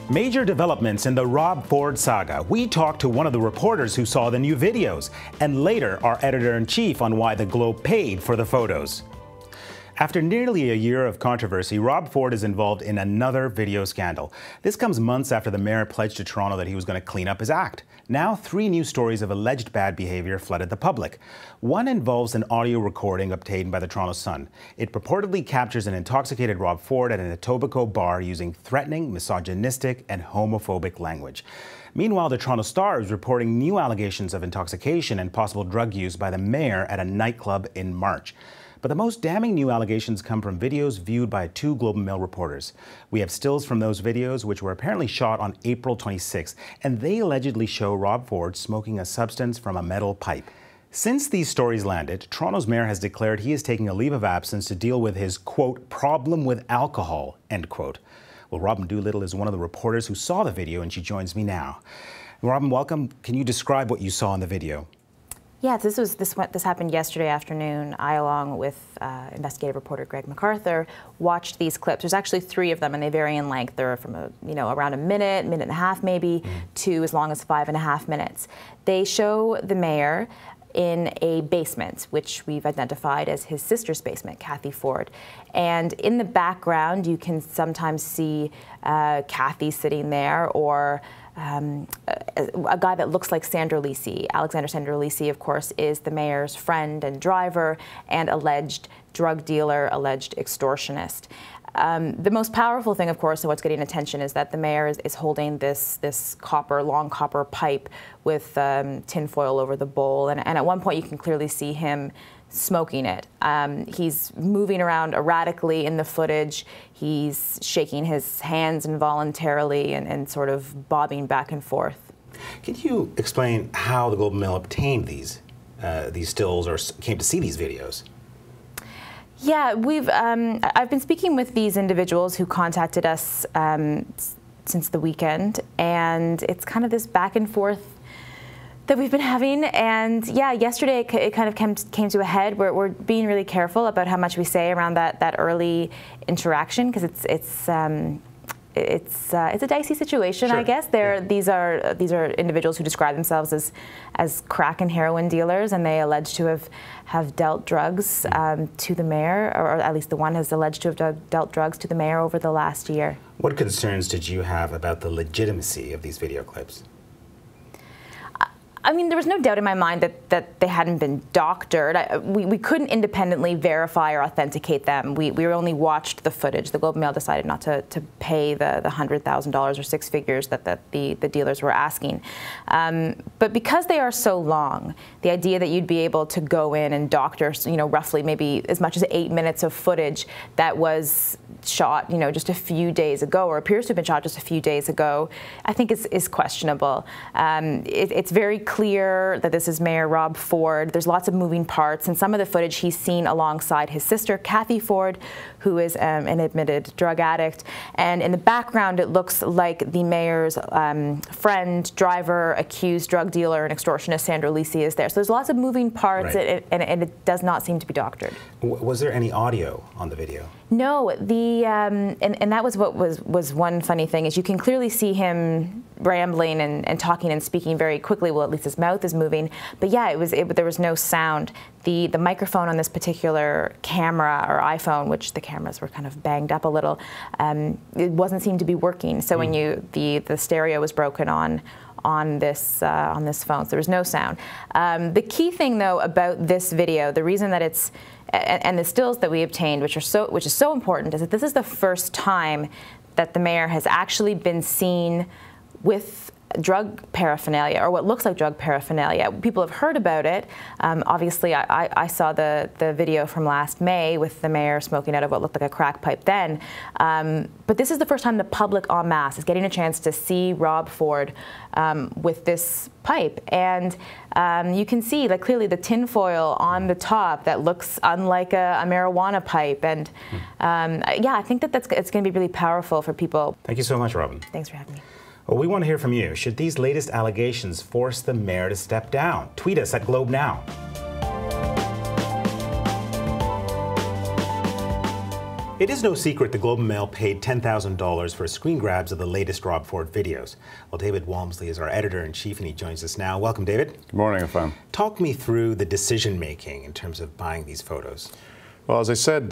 Major developments in the Rob Ford saga. We talked to one of the reporters who saw the new videos, and later our editor-in-chief on why the Globe paid for the photos. After nearly a year of controversy, Rob Ford is involved in another video scandal. This comes months after the mayor pledged to Toronto that he was going to clean up his act. Now, 3 new stories of alleged bad behavior flooded the public. One involves an audio recording obtained by the Toronto Sun. It purportedly captures an intoxicated Rob Ford at an Etobicoke bar using threatening, misogynistic, and homophobic language. Meanwhile, the Toronto Star is reporting new allegations of intoxication and possible drug use by the mayor at a nightclub in March. But the most damning new allegations come from videos viewed by 2 Globe and Mail reporters. We have stills from those videos, which were apparently shot on April 26th, and they allegedly show Rob Ford smoking a substance from a metal pipe. Since these stories landed, Toronto's mayor has declared he is taking a leave of absence to deal with his, quote, problem with alcohol, end quote. Well, Robyn Doolittle is one of the reporters who saw the video, and she joins me now. Robyn, welcome. Can you describe what you saw in the video? Yeah, this happened yesterday afternoon. I, along with investigative reporter Greg MacArthur, watched these clips. There's actually 3 of them, and they vary in length. They're from around a minute and a half maybe, to as long as 5.5 minutes. They show the mayor in a basement, which we've identified as his sister's basement, Kathy Ford. And in the background, you can sometimes see Kathy sitting there, or a guy that looks like Sandro Lissi. Alexander Sandro Lissi, of course, is the mayor's friend and driver and alleged drug dealer, alleged extortionist. The most powerful thing, of course, and what's getting attention is that the mayor is holding this long copper pipe with tinfoil over the bowl. And at one point, you can clearly see him smoking it. He's moving around erratically in the footage. He's shaking his hands involuntarily and sort of bobbing back and forth. Can you explain how the Globe and Mail obtained these stills or came to see these videos? Yeah, I've been speaking with these individuals who contacted us since the weekend, and it's kind of this back and forth that we've been having. And yeah, yesterday it kind of came to a head. We're being really careful about how much we say around that early interaction, because it's a dicey situation, sure. I guess. These are individuals who describe themselves as crack and heroin dealers, and they allege to have dealt drugs to the mayor, or at least the one has alleged to have dealt drugs to the mayor over the last year. What concerns did you have about the legitimacy of these video clips? I mean, there was no doubt in my mind that they hadn't been doctored. We couldn't independently verify or authenticate them. We only watched the footage. The Globe and Mail decided not to pay the $100,000 or 6 figures that the dealers were asking. But because they are so long, the idea that you'd be able to go in and doctor, roughly maybe as much as 8 minutes of footage that was shot, just a few days ago, or appears to have been shot just a few days ago, I think is questionable. It's very clear that this is Mayor Rob Ford. There's lots of moving parts, and some of the footage he's seen alongside his sister, Kathy Ford, who is an admitted drug addict. And in the background, it looks like the mayor's friend, driver, accused drug dealer, and extortionist Sandro Lissi is there. So there's lots of moving parts, right. and it does not seem to be doctored. Was there any audio on the video? No, and that was what was one funny thing, is you can clearly see him rambling and talking and speaking very quickly. Well, at least his mouth is moving. But yeah, there was no sound. The microphone on this particular camera or iPhone, which the cameras were kind of banged up a little, it seemed to be working. So when the stereo was broken on this phone, so there was no sound. The key thing, though, about this video, the reason that it's and the stills that we obtained, which is so important, is that this is the first time that the mayor has actually been seen with drug paraphernalia, or what looks like drug paraphernalia. People have heard about it. Obviously, I saw the video from last May with the mayor smoking out of what looked like a crack pipe then. But this is the first time the public en masse is getting a chance to see Rob Ford with this pipe. And you can see clearly the tinfoil on the top that looks unlike a marijuana pipe. And yeah, I think it's going to be really powerful for people. Thank you so much, Robyn. Thanks for having me. Well, we want to hear from you. Should these latest allegations force the mayor to step down? Tweet us at Globe Now. It is no secret the Globe and Mail paid $10,000 for screen grabs of the latest Rob Ford videos. Well, David Walmsley is our editor-in-chief, and he joins us now. Welcome, David. Good morning, Affan. Talk me through the decision-making in terms of buying these photos. Well, as I said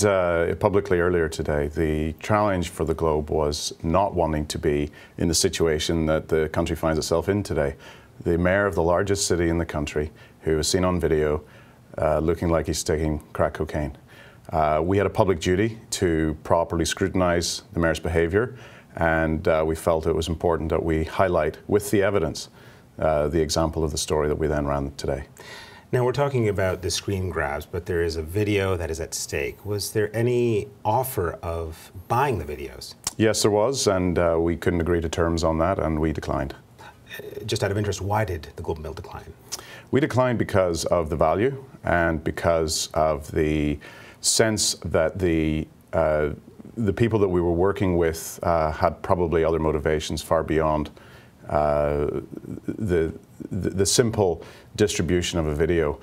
publicly earlier today, the challenge for the Globe was not wanting to be in the situation that the country finds itself in today. The mayor of the largest city in the country, who was seen on video looking like he's taking crack cocaine. We had a public duty to properly scrutinize the mayor's behavior, and we felt it was important that we highlight, with the evidence, the example of the story that we then ran today. Now, we're talking about the screen grabs, but there is a video that is at stake. Was there any offer of buying the videos? Yes, there was, and we couldn't agree to terms on that, and we declined. Just out of interest, why did the Globe and Mail decline? We declined because of the value and because of the sense that the people that we were working with had probably other motivations far beyond the simple distribution of a video.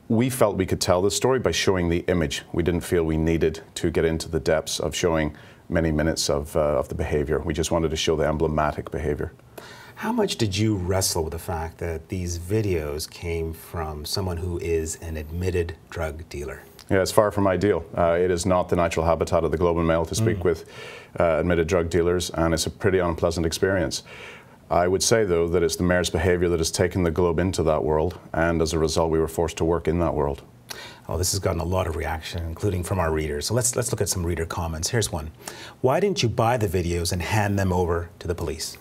We felt we could tell the story by showing the image. We didn't feel we needed to get into the depths of showing many minutes of the behavior. We just wanted to show the emblematic behavior. How much did you wrestle with the fact that these videos came from someone who is an admitted drug dealer? Yeah, it's far from ideal. It is not the natural habitat of the Globe and Mail to speak with admitted drug dealers, and it's a pretty unpleasant experience. I would say, though, that it's the mayor's behavior that has taken the Globe into that world, and as a result, we were forced to work in that world. Oh, this has gotten a lot of reaction, including from our readers. So let's look at some reader comments. Here's one. Why didn't you buy the videos and hand them over to the police?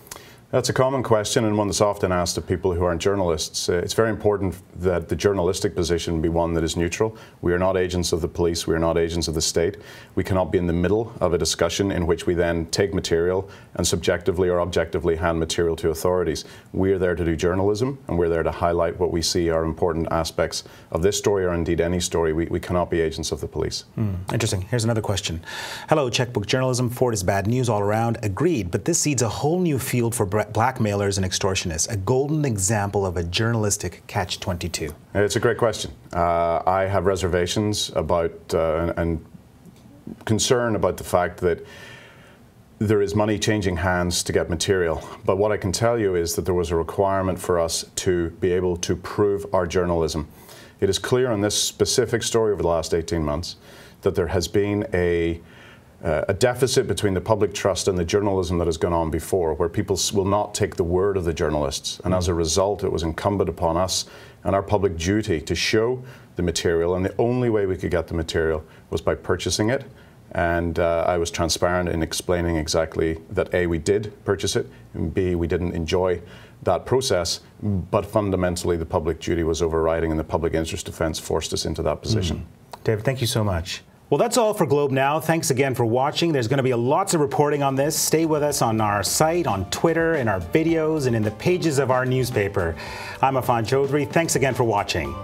That's a common question, and one that's often asked of people who aren't journalists. It's very important that the journalistic position be one that is neutral. We are not agents of the police. We are not agents of the state. We cannot be in the middle of a discussion in which we then take material and subjectively or objectively hand material to authorities. We are there to do journalism, and we're there to highlight what we see are important aspects of this story, or indeed any story. We cannot be agents of the police. Interesting. Here's another question. Hello, checkbook journalism. Ford is bad news all around. Agreed, but this seeds a whole new field for blackmailers and extortionists, a golden example of a journalistic catch-22. It's a great question. I have reservations about and concern about the fact that there is money changing hands to get material. But what I can tell you is that there was a requirement for us to be able to prove our journalism. It is clear in this specific story over the last 18 months that there has been a deficit between the public trust and the journalism that has gone on before, where people will not take the word of the journalists. And as a result, it was incumbent upon us and our public duty to show the material. And the only way we could get the material was by purchasing it. And I was transparent in explaining exactly that A, we did purchase it, and B, we didn't enjoy that process. But fundamentally, the public duty was overriding, and the public interest defense forced us into that position. David, thank you so much. Well, that's all for Globe Now. Thanks again for watching. There's going to be lots of reporting on this. Stay with us on our site, on Twitter, in our videos, and in the pages of our newspaper. I'm Affan Chowdhry. Thanks again for watching.